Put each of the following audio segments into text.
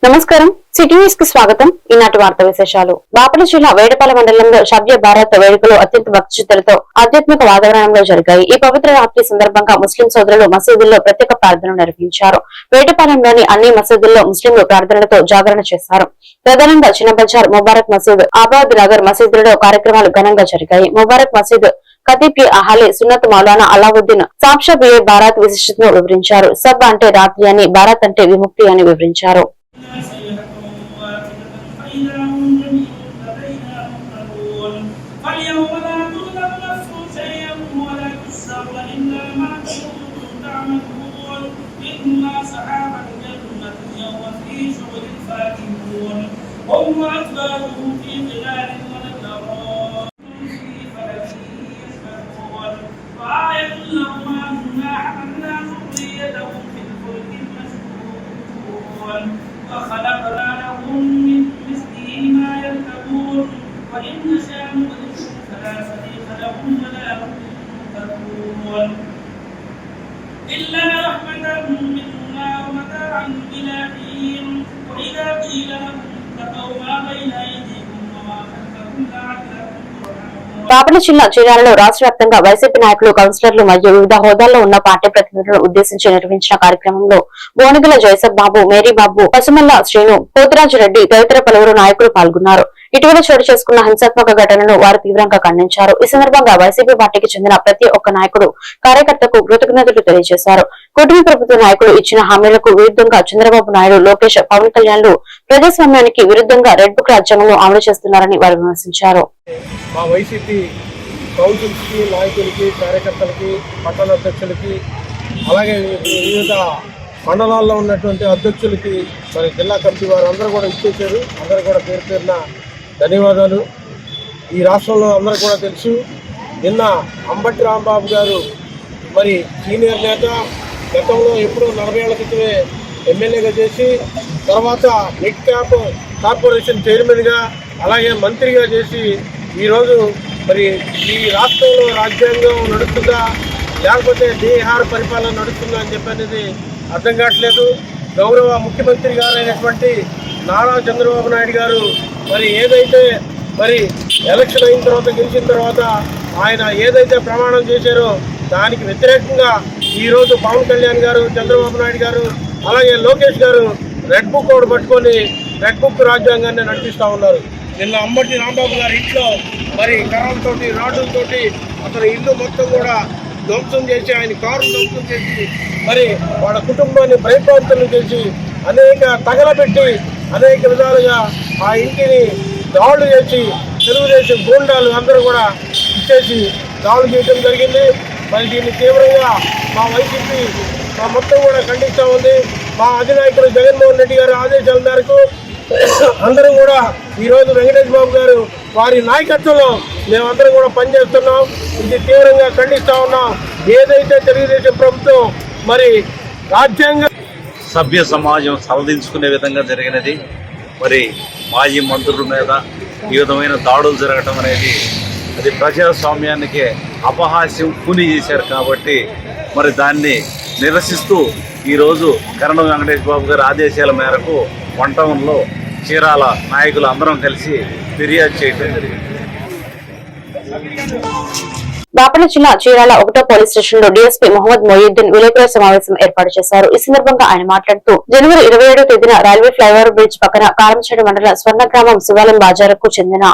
నమస్కారం city news కి స్వాగతం. ఈనాటి వార్తా విశేషాలు. బాపట్ల జిల్లా వేడపాలెం మండలంలో సభ్య భారత్ వేడుకలు అత్యంత భక్తి శ్రద్ధలతో ఆధ్యాత్మిక వాతావరణంలో జరిగాయి. ఈ పవిత్ర రాత్రి సందర్భంగా ముస్లిం సోదరులు మసీదుల్లో ప్రత్యేక ప్రార్థనలు నిర్వహించారు. వేడపాలెంలోని అన్ని మసీదుల్లో ముస్లింలు ప్రార్థనలతో జాగరణ చేశారు. ప్రధానంగా చిన్న బజార్, ముబారక్ మసీద్, ఆబాద్ నగర్ మసీదులలో కార్యక్రమాలు ఘనంగా జరిగాయి. ముబారక్ మసీద్ ఖతీబ్ అహలే సున్నత్ మౌలానా అలావుద్దీన్ సాబ్షా భారత్ విశిష్టతను వివరించారు. సబ్ అంటే రాత్రి అని, భారత్ అంటే విముక్తి అని వివరించారు. وخلقنا لهم من مثله ما يركبون وإن نشاء نغرقهم فلا صديق لهم ولا هم ينطقون إلا رحمة منا ومتاعا إلى حين وإذا قيل لهم اتقوا ما بين أيديكم وما خلفكم لعلكم బాపట్ల జిల్లా చీరాలలో రాష్ట్ర వ్యాప్తంగా వైసీపీ నాయకులు, కౌన్సిలర్లు మరియు వివిధ హోదాల్లో ఉన్న పార్టీ ప్రతినిధులను ఉద్దేశించి నిర్వహించిన కార్యక్రమంలో బోనగిల జయసబ్ బాబు, మేరీ బాబు, పసుమల్ల శ్రీను, పోతురాజు రెడ్డి తదితర పలువురు నాయకులు పాల్గొన్నారు. ఇటీవల చోటు చేసుకున్న హింసాత్మక ఘటనను వారు తీవ్రంగా ఖండించారు. ఈ సందర్భంగా వైసీపీ పార్టీకి చెందిన ప్రతి ఒక్క నాయకుడు, కార్యకర్తకు కృతజ్ఞతలు తెలియజేశారు. కూటమి ప్రభుత్వ నాయకులు ఇచ్చిన హామీలకు విరుద్ధంగా చంద్రబాబు నాయుడు, లోకేష్, పవన్ కళ్యాణ్లు ప్రజాస్వామ్యానికి విరుద్ధంగా రెడ్ బుక్ రాజ్యాంగంలో అమలు చేస్తున్నారని వారు విమర్శించారు. మా వైసీపీ కౌన్సిల్స్కి, నాయకులకి, కార్యకర్తలకి, పట్టణ అధ్యక్షులకి, అలాగే వివిధ మండలాల్లో ఉన్నటువంటి అధ్యక్షులకి, మరి జిల్లా కమిటీ వారు అందరూ కూడా ఇచ్చేసారు. అందరూ కూడా పేరు పేరున ధన్యవాదాలు. ఈ రాష్ట్రంలో అందరూ కూడా తెలుసు, నిన్న అంబటి రాంబాబు గారు మరి సీనియర్ నేత, గతంలో ఎప్పుడో 40 ఏళ్ల క్రితమే ఎమ్మెల్యేగా చేసి, తర్వాత నెట్ క్యాప్ కార్పొరేషన్ చైర్మన్గా, అలాగే మంత్రిగా చేసి ఈరోజు మరి ఈ రాష్ట్రంలో రాజ్యాంగం నడుస్తుందా లేకపోతే బీహార్ పరిపాలన నడుస్తుందా అని చెప్పనేది అర్థం కావట్లేదు. గౌరవ ముఖ్యమంత్రి గారైనటువంటి నారా చంద్రబాబు నాయుడు గారు మరి ఏదైతే మరి ఎలక్షన్ అయిన తర్వాత, గెలిచిన తర్వాత ఆయన ఏదైతే ప్రమాణం చేశారో దానికి వ్యతిరేకంగా ఈరోజు పవన్ కళ్యాణ్ గారు, చంద్రబాబు నాయుడు గారు, అలాగే లోకేష్ గారు రెడ్ బుక్ కూడా పట్టుకొని రెడ్ బుక్ రాజ్యాంగాన్ని నడిపిస్తూ ఉన్నారు. నిన్న అంబటి రాంబాబు గారి ఇంట్లో మరి కర్రలతోటి, రాడ్డులతోటి అతని ఇల్లు మొత్తం కూడా ధ్వంసం చేసి, ఆయన కారు ధ్వంసం చేసి, మరి వాళ్ళ కుటుంబాన్ని భయప్రాంతులు చేసి, అనేక తగలబెట్టి, అనేక విధాలుగా ఆ ఇంటిని దాడులు చేసి, తెలుగుదేశం గూండాలు అందరూ కూడా ఇచ్చేసి దాడులు చేయడం జరిగింది. మరి దీన్ని తీవ్రంగా మా వైసీపీ మొత్తం కూడా ఖండిస్తూ ఉంది. మా అధినాయకుడు జగన్మోహన్ రెడ్డి గారి ఆదేశాల మేరకు అందరం కూడా ఈరోజు వెంకటేష్ బాబు గారు వారి నాయకత్వంలో మేమందరం కూడా పనిచేస్తున్నాం. ఇది తీవ్రంగా ఖండిస్తూ ఉన్నాం. ఏదైతే తెలుగుదేశం ప్రభుత్వం మరి రాజ్యాంగ సభ్య సమాజం సవరించుకునే విధంగా జరిగినది. మరి మాజీ మంత్రుల మీద ఈ విధమైన దాడులు జరగటం అనేది అది ప్రజాస్వామ్యానికి అపహాస్యం కూని చేశారు. కాబట్టి మరి దాన్ని నిరసిస్తూ ఈరోజు కరణం వెంకటేష్ బాబు గారి ఆదేశాల మేరకు వంటవంలో చీరాల నాయకులు అందరం కలిసి ఫిర్యాదు చేయడం జరిగింది. బాపట్ల జిల్లా చీరాల 1వ పోలీస్ స్టేషన్ లో డీఎస్పీ మొహమ్మద్ మొయిద్దీన్ విలేకరుల సమావేశం ఏర్పాటు చేశారు. ఈ సందర్భంగా ఆయన మాట్లాడుతూ, జనవరి 27వ తేదీన రైల్వే ఫ్లైఓవర్ బ్రిడ్జ్ పక్కన కారంచేడు మండల స్వర్ణగ్రామం శివాలయం బాజారుకు చెందిన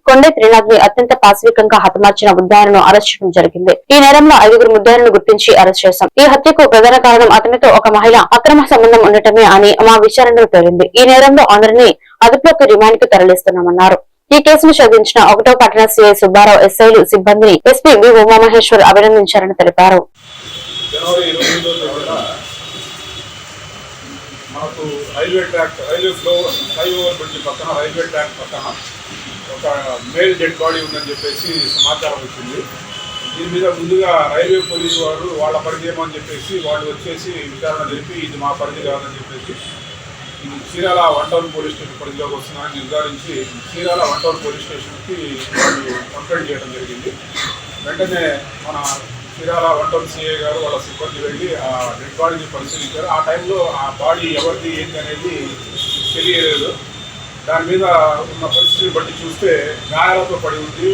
కొండే త్రినాథ్ ని అత్యంత పాశవికంగా హతమార్చిన ముద్దాయిలను అరెస్ట్ చేయడం జరిగింది. ఈ నేరంలో 5 ముద్దాయిలను గుర్తించి అరెస్ట్ చేశాం. ఈ హత్యకు ప్రధాన కారణం అతనితో ఒక మహిళ అక్రమ సంబంధం ఉండటమే అని మా విచారణలో తేలింది. ఈ నేరంలో అందరినీ అదుపులోకి రిమాండ్ కు తరలిస్తున్నామన్నారు. ఈ కేసును ఛేదించిన 1వ పట్టణ సిఐ సుబ్బారావు, ఎస్ఐలు, సిబ్బందిని ఎస్పీ వి ఉమామహేశ్వర్ అభినందించారని తెలిపారు. మనకు రైల్వే ఫ్లైఓవర్ బ్రిడ్జ్ పక్కన, రైల్వే ట్రాక్ పక్కన ఒక మేల్ డెడ్ బాడీ ఉందని చెప్పేసి సమాచారం వచ్చింది. దీని మీద ముందుగా రైల్వే పోలీసు వారు వాళ్ళ పరిధి ఏమని చెప్పేసి వాళ్ళు వచ్చేసి విచారణ జరిపి ఇది మా పరిధి కాదని చెప్పేసి ఇది చీరాల 1 టౌన్ పోలీస్ స్టేషన్ పరిధిలోకి వస్తున్నారని నిర్ధారించి చీరాల 1 టౌన్ పోలీస్ స్టేషన్కి వాళ్ళు కంప్లైంట్ చేయడం జరిగింది. వెంటనే మన చీరాల 1 టౌన్ సిఐ గారు వాళ్ళ సిబ్బంది వెళ్ళి ఆ డెడ్ బాడీని పరిశీలించారు. ఆ టైంలో ఆ బాడీ ఎవరిది ఏంటి అనేది తెలియలేదు. దాని మీద ఉన్న పరిస్థితిని బట్టి చూస్తే గాయాలతో పడి ఉంది.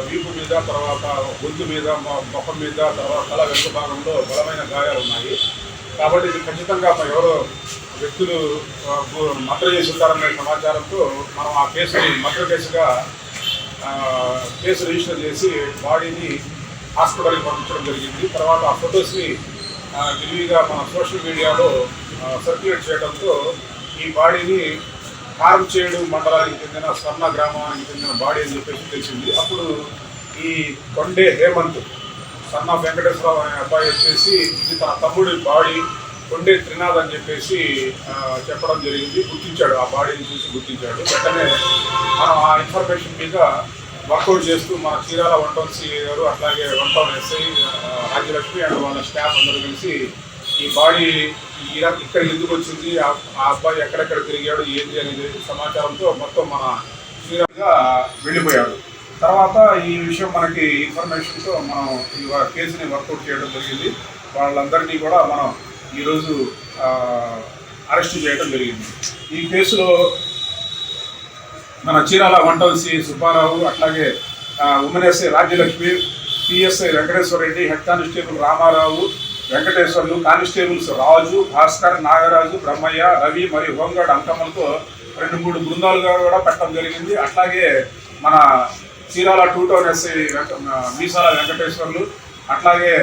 వీపు మీద, తర్వాత గొంతు మీద, ముఖం మీద, తర్వాత తల వెనుక భాగంలో బలమైన గాయాలు ఉన్నాయి. కాబట్టి ఇది ఖచ్చితంగా ఎవరో వ్యక్తులు మర్డర్ చేసి ఉంటారనే సమాచారంతో మనం ఆ కేసుని మర్డర్ కేసుగా కేసు రిజిస్టర్ చేసి బాడీని హాస్పిటల్కి పంపించడం జరిగింది. తర్వాత ఆ ఫొటోస్ని విరివిగా మన సోషల్ మీడియాలో సర్క్యులేట్ చేయడంతో ఈ బాడీని కారంచేడు మండలానికి చెందిన స్వర్ణ గ్రామానికి చెందిన బాడీ అని చెప్పేసి తెలిసింది. అప్పుడు ఈ కొండే హేమంత్ సన్న వెంకటేశ్వరరావు అనే అబ్బాయి వచ్చేసి ఇది తన తమ్ముడి బాడీ కొండే త్రినాథ్ అని చెప్పేసి చెప్పడం జరిగింది. గుర్తించాడు, ఆ బాడీని చూసి గుర్తించాడు. వెంటనే మనం ఆ ఇన్ఫర్మేషన్ మీద వర్కౌట్ చేస్తూ మన చీరాల 1 టౌన్ సిఐ గారు, అట్లాగే 1 టౌన్ ఎస్ఐ రాజ్యలక్ష్మి అండ్ వాళ్ళ స్టాఫ్ అందరూ కలిసి ఈ బాడీ ఇక్కడ ఎందుకు వచ్చింది, ఆ అబ్బాయి ఎక్కడెక్కడ తిరిగాడు, ఏంటి అనేది సమాచారంతో మొత్తం మన చీరాలుగా వెళ్ళిపోయాడు. తర్వాత ఈ విషయం మనకి ఇన్ఫర్మేషన్తో మనం ఈ కేసుని వర్కౌట్ చేయడం జరిగింది. వాళ్ళందరినీ కూడా మనం ఈరోజు అరెస్ట్ చేయడం జరిగింది. ఈ కేసులో మన చీరాల 1 టౌన్ సిఐ సుబ్బారావు, అట్లాగే women SI Rajyalakshmi, PSI Venkateswara Reddy, head constable Ramarao, Venkateswarlu, constables Raju, Bhaskar, Nagaraju, Brahmayya, Ravi మరియు హోంగార్డ్ అంకమ్మలతో 2-3 బృందాలుగా కూడా పెట్టడం జరిగింది. అట్లాగే మన చీరాల 2 టౌన్ ఎస్ఐ మీసాల వెంకటేశ్వర్లు, అట్లాగే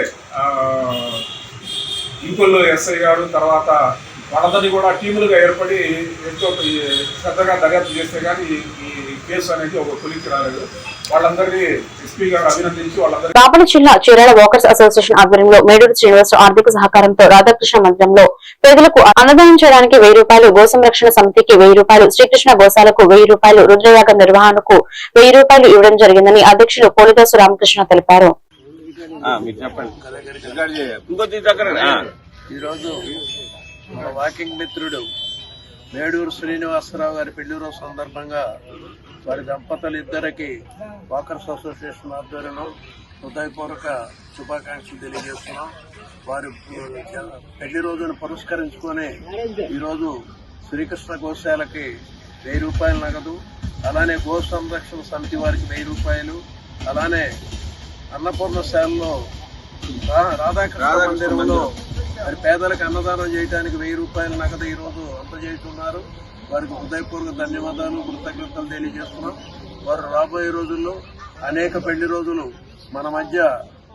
ఇంకొల్లు ఎస్ఐ గారు, తర్వాత వాళ్ళందరినీ కూడా టీములుగా ఏర్పడి ఎంతో శ్రద్ధగా దర్యాప్తు చేస్తే కానీ ఈ కేసు అనేది ఒక కొలిక్కి రాలేదు. వాళ్ళందరినీ ఎస్పీ గారు అభినందించి వాళ్ళందరూ బాపట్ల జిల్లా చీరాల వాకర్స్ అసోసియేషన్ ఆధ్వర్యంలో మేడూరు శ్రీనివాస ఆర్థిక సహకారంతో రాధాకృష్ణ మందిరంలో పేదలకు అన్నదానం చేయడానికి 1000 రూపాయలు, గో సంరక్షణ సమితికి 1000 రూపాయలు, శ్రీకృష్ణ గోశాలకు 1000 రూపాయలు, రుద్రయాగ నిర్వహణకు 1000 రూపాయలు ఇవ్వడం జరిగిందని అధ్యక్షులు పోలిదాసు రామకృష్ణ తెలిపారు. ఈరోజు మన వాకింగ్ మిత్రుడు మేడూరు శ్రీనివాసరావు గారి పెళ్లి రోజు సందర్భంగా వారి దంపతులు ఇద్దరికి వాకర్స్ అసోసియేషన్ ఆధ్వర్యంలో హృదయపూర్వక శుభాకాంక్షలు తెలియజేస్తున్నాం. వారి పెళ్లి రోజును పురస్కరించుకొని ఈరోజు శ్రీకృష్ణ గోశాలకి 1000 రూపాయలు నగదు, అలానే గో సంరక్షణ సమితి వారికి 1000 రూపాయలు, అలానే అన్నపూర్ణశాలలో రాధాకృష్ణ మందిరంలో మరి పేదలకు అన్నదానం చేయడానికి 1000 రూపాయలు నగదు ఈరోజు అందజేస్తున్నారు. వారికి హృదయపూర్వక ధన్యవాదాలు, కృతజ్ఞతలు తెలియజేస్తున్నాం. వారు రాబోయే రోజుల్లో అనేక పెళ్లి రోజులు మన మధ్య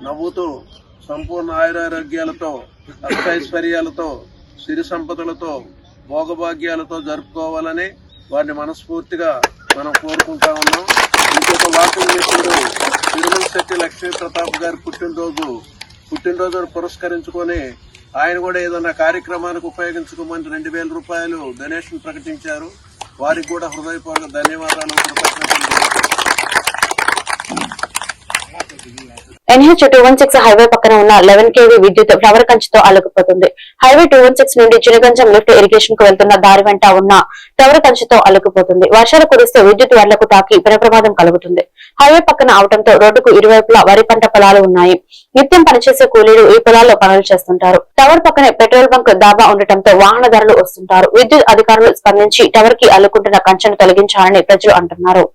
నవ్వుతూ సంపూర్ణ ఆయురారోగ్యాలతో, అష్టైశ్వర్యాలతో, సిరి సంపదలతో, భోగభాగ్యాలతో జరుపుకోవాలని వారిని మనస్ఫూర్తిగా మనం కోరుకుంటా ఉన్నాం. ఇంకొక వాకింగ్ మిత్రుడు తిరుమల శెట్టి లక్ష్మీ ప్రతాప్ గారి పుట్టినరోజును పురస్కరించుకొని ఆయన కూడా ఏదన్నా కార్యక్రమానికి ఉపయోగించుకోమని 2000 రూపాయలు డొనేషన్ ప్రకటించారు. వారికి కూడా హృదయపూర్వక ధన్యవాదాలు, కృతజ్ఞతలు. NH 216 హైవే పక్కన ఉన్న 11 kV విద్యుత్ ఫ్లవర్ కంచితో అల్లుకుపోతుంది. హైవే 216 నుండి చినగంజం లిఫ్ట్ ఇరిగేషన్ కు వెళ్తున్న దారి వెంట ఉన్న ఫ్లవర్ కంచితో అల్లుకుపోతుంది. వర్షాలు కురిస్తే విద్యుత్ వైర్లకు తాకి ప్రమాదం కలుగుతుంది. హైవే పక్కన అవడంతో రోడ్డుకు ఇరువైపులా వరి పంట పొలాలు ఉన్నాయి. నిత్యం పనిచేసే కూలీలు ఈ పొలాల్లో పనులు చేస్తుంటారు. టవర్ పక్కనే పెట్రోల్ బంక్ దాబా ఉండటంతో వాహనదారులు వస్తుంటారు. విద్యుత్ అధికారులు స్పందించి టవర్ కి అల్లుకుంటున్న కంచెను తొలగించాలని ప్రజలు అంటున్నారు.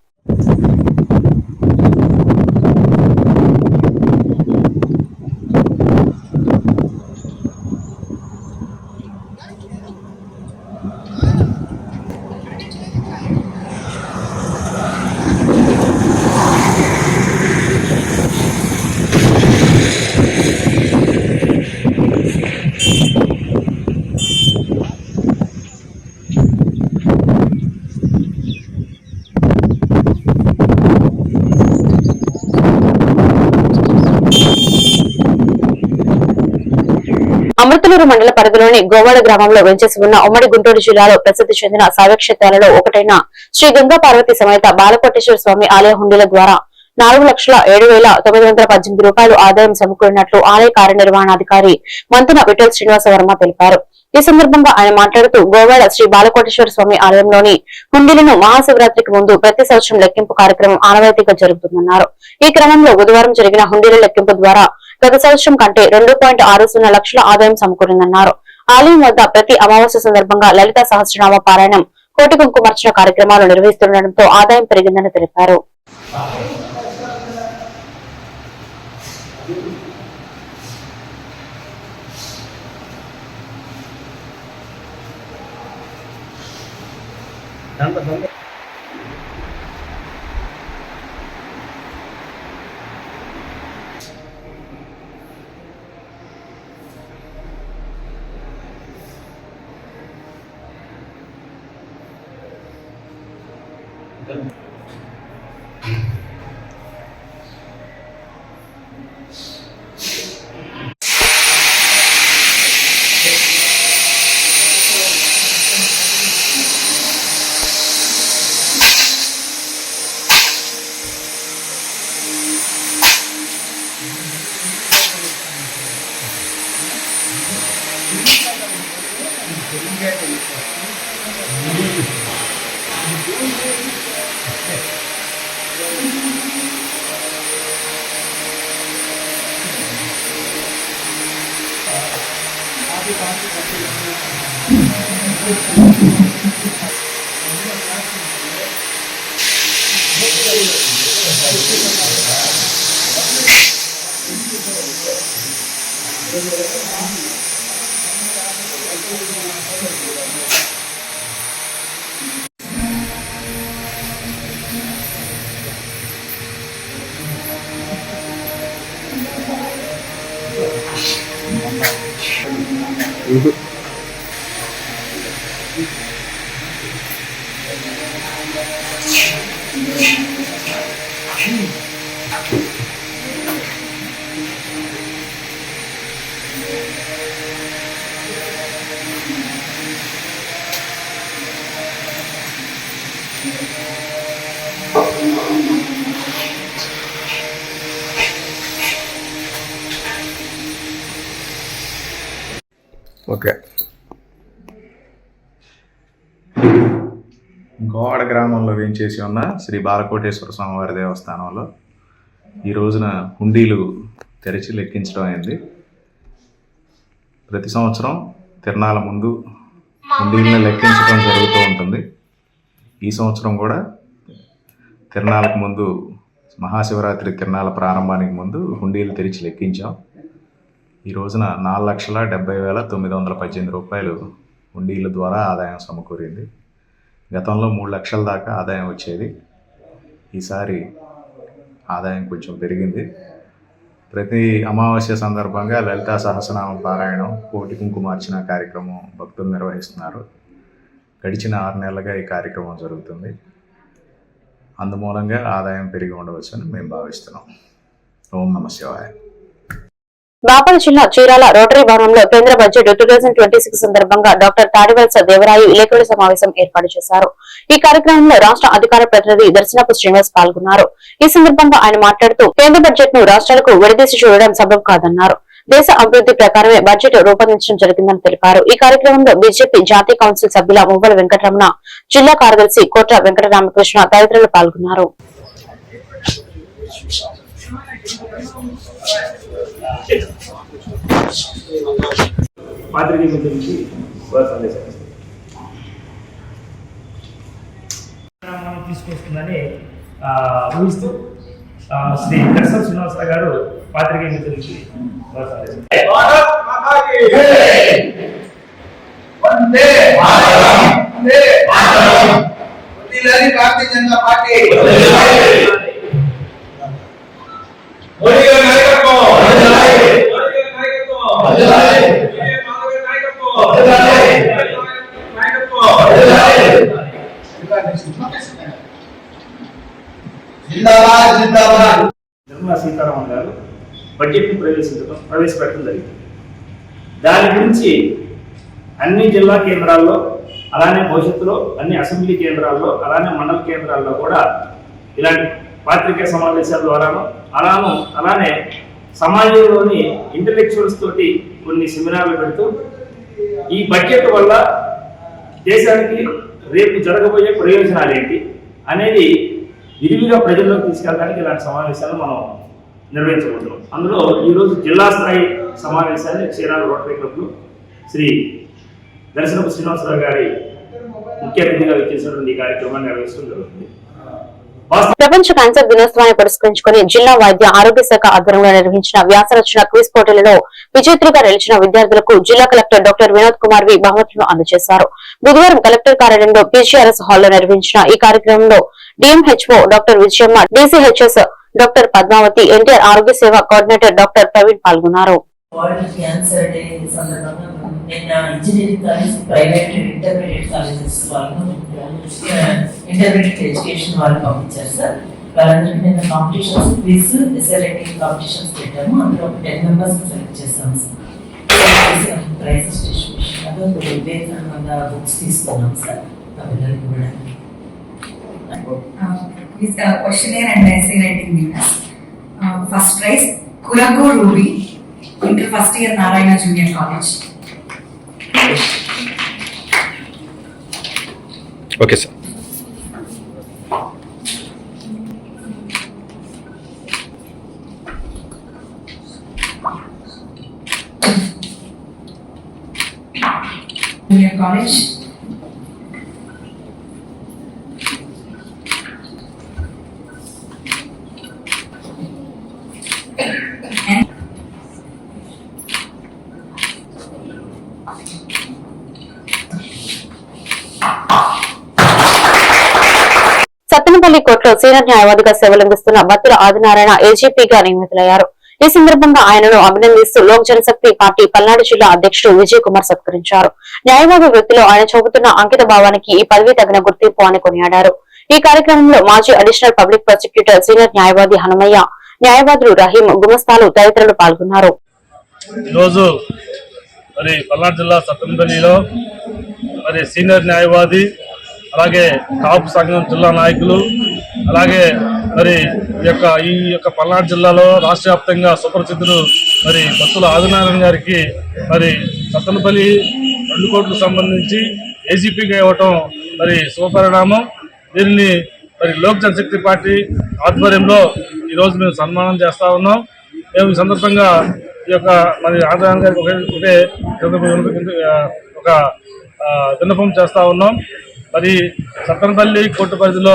అమృతలూరు మండల పరిధిలోని గోవాడ గ్రామంలో వెంచేసి ఉన్న ఉమ్మడి గుంటూరు జిల్లాలో ప్రసిద్ధి చెందిన శైవక్షేత్రాలలో ఒకటైన శ్రీ గంగా పార్వతి సమేత బాలకోటేశ్వర స్వామి ఆలయ హుండీల ద్వారా 4,07,918 రూపాయలు ఆదాయం సమకూరినట్లు ఆలయ కార్యనిర్వహణాధికారి మంతున విఠల్ శ్రీనివాస వర్మ తెలిపారు. ఈ సందర్భంగా ఆయన మాట్లాడుతూ గోవాడ శ్రీ బాలకోటేశ్వర స్వామి ఆలయంలోని హుండీలను మహాశివరాత్రికి ముందు ప్రతి సంవత్సరం లెక్కింపు కార్యక్రమం ఆనవాయితీగా జరుగుతుందన్నారు. ఈ క్రమంలో బుధవారం జరిగిన హుండీల లెక్కింపు ద్వారా గత సంవత్సరం కంటే 2.60 లక్షల ఆదాయం సమకూరిందన్నారు. ఆలయం వద్ద ప్రతి అమావాస్య సందర్భంగా లలిత సహస్రనామ పారాయణం కోటి కుంకుమార్చన కార్యక్రమాలు నిర్వహిస్తుండటంతో ఆదాయం పెరిగిందని తెలిపారు. ఓకే. గోవాడ గ్రామంలో వేంచేసి ఉన్న శ్రీ బాలకోటేశ్వర స్వామివారి దేవస్థానంలో ఈ రోజున హుండీలు తెరిచి లెక్కించడం అయింది. ప్రతి సంవత్సరం తిరునాళ్ళ ముందు హుండీలను లెక్కించడం జరుగుతూ ఉంటుంది. ఈ సంవత్సరం కూడా తిరునాళ్ళకు ముందు, మహాశివరాత్రి తిరునాళ్ళ ప్రారంభానికి ముందు హుండీలు తెరిచి లెక్కించాం. ఈ రోజున 4,70,918 రూపాయలు హుండీల ద్వారా ఆదాయం సమకూరింది. గతంలో 3 లక్షల దాకా ఆదాయం వచ్చేది. ఈసారి ఆదాయం కొంచెం పెరిగింది. ప్రతి అమావాస్య సందర్భంగా లలితా సహస్రనామ పారాయణం, కోటి కుంకుమార్చన కార్యక్రమం భక్తులు నిర్వహిస్తున్నారు. గడిచిన 6 నెలలుగా ఈ కార్యక్రమం జరుగుతుంది. అందుమూలంగా ఆదాయం పెరిగి ఉండవచ్చని మేము భావిస్తున్నాం. ఓం నమః శివాయ. బాపట్ల జిల్లా చీరాల రోటరీ భవనంలో కేంద్ర బడ్జెట్ 2026 సందర్భంగా డాక్టర్ తాడివలస దేవరాయు విలేకరుల సమావేశం ఏర్పాటు చేశారు. ఈ కార్యక్రమంలో రాష్ట్ర అధికార ప్రతినిధి దర్శనపు శ్రీనివాస్ పాల్గొన్నారు. ఈ సందర్భంగా ఆయన మాట్లాడుతూ కేంద్ర బడ్జెట్ ను రాష్ట్రాలకు విడదీసి చూడడం సబబు కాదన్నారు. దేశ అభివృద్ధి ప్రకారమే బడ్జెట్ రూపొందించడం జరిగిందని తెలిపారు. ఈ కార్యక్రమంలో బీజేపీ జాతీయ కౌన్సిల్ సభ్యుల మువ్వల వెంకటరమణ, జిల్లా కార్యదర్శి కోట్ల వెంకటరామకృష్ణ తదితరులు పాల్గొన్నారు. తీసుకొస్తుందని ఊహిస్తూ శ్రీ దర్శన శ్రీనివాసరావు గారు పాత్రికేయ మిత్రులకి భారతీయ జనతా పార్టీ నిర్మలా సీతారామన్ గారు బడ్జెట్ ను ప్రవేశపెట్టడం జరిగింది. దాని గురించి అన్ని జిల్లా కేంద్రాల్లో, అలానే భవిష్యత్తులో అన్ని అసెంబ్లీ కేంద్రాల్లో, అలానే మండల కేంద్రాల్లో కూడా ఇలాంటి పాత్రికేయ సమావేశాల ద్వారాను అలానే సమాజంలోని ఇంటలెక్చువల్స్ తోటి కొన్ని సెమినార్లు పెడుతూ ఈ బడ్జెట్ వల్ల దేశానికి రేపు జరగబోయే ప్రయోజనాలు ఏంటి అనేది విరివిగా ప్రజల్లోకి తీసుకెళ్ళడానికి ఇలాంటి సమావేశాలు మనం నిర్వహించబోతున్నాం. అందులో ఈరోజు జిల్లా స్థాయి సమావేశాన్ని చీరాల రోటరీ క్లబ్లో శ్రీ దర్శనపు శ్రీనివాసరావు గారి ముఖ్య అతిథిగా వచ్చేసినటువంటి ఈ కార్యక్రమాన్ని నిర్వహించడం జరుగుతుంది. ప్రపంచ క్యాన్సర్ దినోత్సవాన్ని పురస్కరించుకుని జిల్లా వైద్య ఆరోగ్య శాఖ ఆధ్వర్యంలో నిర్వహించిన వ్యాసరచన క్విజ్ పోటీలలో విజేతలుగా నిలిచిన విద్యార్థులకు జిల్లా collector doctor Vinod Kumar V బహుమతులను అందజేశారు. బుధవారం కలెక్టర్ కార్యాలయంలో పీజీఆర్ఎస్ హాల్లో నిర్వహించిన ఈ కార్యక్రమంలో DMHO doctor Vijayamma, DCHS doctor Padmavathi, NTR Arogya Seva coordinator doctor Praveen పాల్గొన్నారు. వరల్డ్ క్యాన్సర్ డే సందర్భంగా నిన్న engineering college, private intermediate colleges వాళ్ళు ఇంటర్మీడియట్ ఎడ్యుకేషన్ వాళ్ళు పంపించారు సార్. వాళ్ళందరికీ నిన్న competitions, quiz, essay writing competitions పెట్టాము. అందులో 10 మెంబర్స్ సెలెక్ట్ చేస్తాము సార్. ప్రైజెస్ డిస్ట్రిబ్యూషన్ అదొక 1,100 బుక్స్ తీసుకున్నాం సార్ ఆ పిల్లలకి ఇవ్వడానికి. Questionnaire and essay writing winners. First prize Kurago Ruby, inter first year Narayana Junior College. Okay sir. Junior College. Sattenapalli కోర్టులో senior న్యాయవాదిగా సేవలందిస్తున్న బత్తుల ఆదినారాయణ ఏజీపీగా నియమితులయ్యారు. ఈ సందర్భంగా ఆయనను అభినందిస్తూ లోక్ జనశక్తి పార్టీ పల్నాడు జిల్లా అధ్యక్షుడు విజయ్ కుమార్ సత్కరించారు. న్యాయవాద వృత్తిలో ఆయన చూపుతున్న అంకిత భావానికి ఈ పదవి తగిన గుర్తింపు అని కొనియాడారు. ఈ కార్యక్రమంలో మాజీ అడిషనల్ పబ్లిక్ ప్రాసిక్యూటర్, సీనియర్ న్యాయవాది హనుమయ్య, న్యాయవాదులు రహీం, గుమస్తాలు తదితరులు పాల్గొన్నారు. ఈరోజు మరి పల్నాడు జిల్లా సత్తెనపల్లిలో మరి సీనియర్ న్యాయవాది, అలాగే కాపు సంఘం జిల్లా నాయకులు, అలాగే మరి ఈ యొక్క పల్నాడు జిల్లాలో రాష్ట్ర వ్యాప్తంగా సుప్రసిద్ధులు మరి బత్తుల ఆదినారాయణ గారికి మరి సత్తెనపల్లి 2 కోట్లకు సంబంధించి ఏజీపీగా ఇవ్వటం మరి శుభపరిణామం. దీనిని మరి లోక్ జనశక్తి పార్టీ ఆధ్వర్యంలో ఈరోజు మేము సన్మానం చేస్తా ఉన్నాం. మేము ఈ సందర్భంగా ఈ యొక్క మరి ఆదినారాయణ గారికి ఒక విన్నపం చేస్తా ఉన్నాం. మరి సత్తెనపల్లి కోర్టు పరిధిలో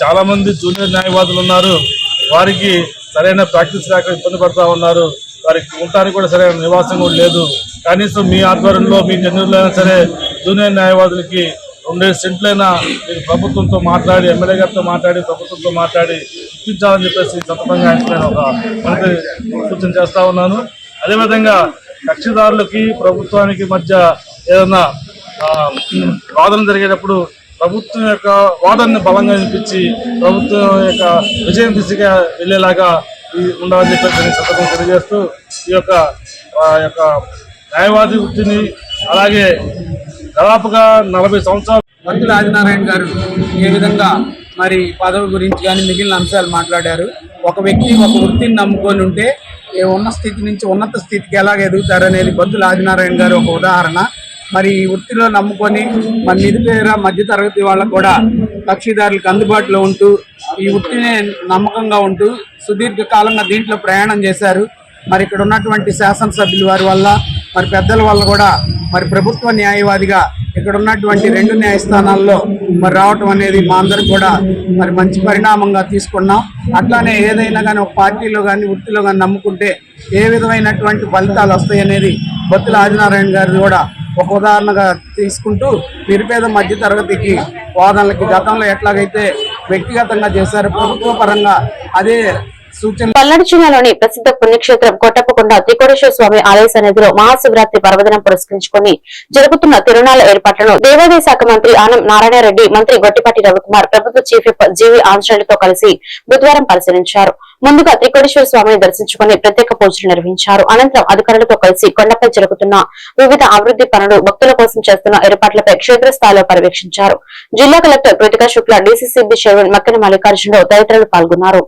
చాలా మంది జూనియర్ న్యాయవాదులు ఉన్నారు. వారికి సరైన ప్రాక్టీస్ లేక ఇబ్బంది పడుతూ ఉన్నారు. వారికి ఉండటానికి కూడా సరైన నివాసం కూడా లేదు. కనీసం మీ ఆధ్వర్యంలో మీ జన్యులైనా సరే జూనియర్ న్యాయవాదులకి 2 సెంట్లైనా మీరు ప్రభుత్వంతో మాట్లాడి, ఎమ్మెల్యే గారితో మాట్లాడి, ప్రభుత్వంతో మాట్లాడి ఇప్పించాలని చెప్పేసి సందర్భంగా నేను ఒక మనకి సూచన చేస్తా ఉన్నాను. అదేవిధంగా కక్షిదారులకి ప్రభుత్వానికి మధ్య ఏదైనా వాదన జరిగేటప్పుడు ప్రభుత్వం యొక్క వాదనని బలంగా వినిపించి ప్రభుత్వం యొక్క విజయం దిశగా వెళ్ళేలాగా ఉండాలని చెప్పేసి సందర్భం తెలియజేస్తూ ఈ యొక్క న్యాయవాది వృత్తిని, అలాగే దాదాపుగా 40 సంవత్సరాలు బత్తుల ఆదినారాయణ గారు ఏ విధంగా మరి పదవి గురించి కానీ మిగిలిన అంశాలు మాట్లాడారు. ఒక వ్యక్తి ఒక వృత్తిని నమ్ముకొని ఉంటే ఉన్న స్థితి నుంచి ఉన్నత స్థితికి ఎలాగ ఎదుగుతారనేది బత్తుల ఆదినారాయణ గారు ఒక ఉదాహరణ. మరి ఈ వృత్తిలో నమ్ముకొని మన నిరుపేద మధ్యతరగతి వాళ్ళకు కూడా కక్షిదారులకు అందుబాటులో ఉంటూ ఈ వృత్తిని నమ్మకంగా ఉంటూ సుదీర్ఘకాలంగా దీంట్లో ప్రయాణం చేశారు. మరి ఇక్కడ ఉన్నటువంటి శాసనసభ్యుల వారి వల్ల, మరి పెద్దల వల్ల కూడా మరి ప్రభుత్వ న్యాయవాదిగా ఇక్కడ ఉన్నటువంటి 2 న్యాయస్థానాల్లో మరి రావటం అనేది మా అందరికి కూడా మరి మంచి పరిణామంగా తీసుకున్నాం. అట్లానే ఏదైనా కానీ ఒక పార్టీలో కానీ వృత్తిలో కానీ నమ్ముకుంటే ఏ విధమైనటువంటి ఫలితాలు వస్తాయి అనేది బత్తుల ఆదినారాయణ గారు కూడా ఒక ఉదాహరణగా తీసుకుంటూ నిరుపేద మధ్య తరగతికి వాదనలకి గతంలో ఎట్లాగైతే వ్యక్తిగతంగా చేశారో ప్రభుత్వ పరంగా అదే పల్నాడు జిల్లాలోని ప్రసిద్ధ పుణ్యక్షేత్రం కోటప్పకొండ త్రికోటేశ్వర స్వామి ఆలయ సన్నిధిలో మహాశివరాత్రి పర్వదినం పురస్కరించుకుని జరుగుతున్న తిరునాళ్ల ఏర్పాట్లను దేవాదాయ శాఖ మంత్రి ఆనం నారాయణరెడ్డి, మంత్రి గొట్టిపాటి రవికుమార్, ప్రభుత్వ చీఫ్ విప్ జీవి ఆంజనేయులతో కలిసి బుధవారం పరిశీలించారు. ముందుగా త్రికోటేశ్వర స్వామిని దర్శించుకుని ప్రత్యేక పూజలు నిర్వహించారు. అనంతరం అధికారులతో కలిసి కొండపై జరుగుతున్న వివిధ అభివృద్ధి పనులు, భక్తుల కోసం చేస్తున్న ఏర్పాట్లపై క్షేత్రస్థాయిలో పర్యవేక్షించారు. జిల్లా collector Krithika Shukla, DCCB chairman Makkena Mallikarjunarao తదితరులు పాల్గొన్నారు.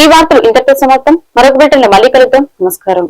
ఈ వార్తలు ఇంతటితో సమాప్తం. మరొక బిడ్డలో మళ్ళీ కలుద్దాం. నమస్కారం.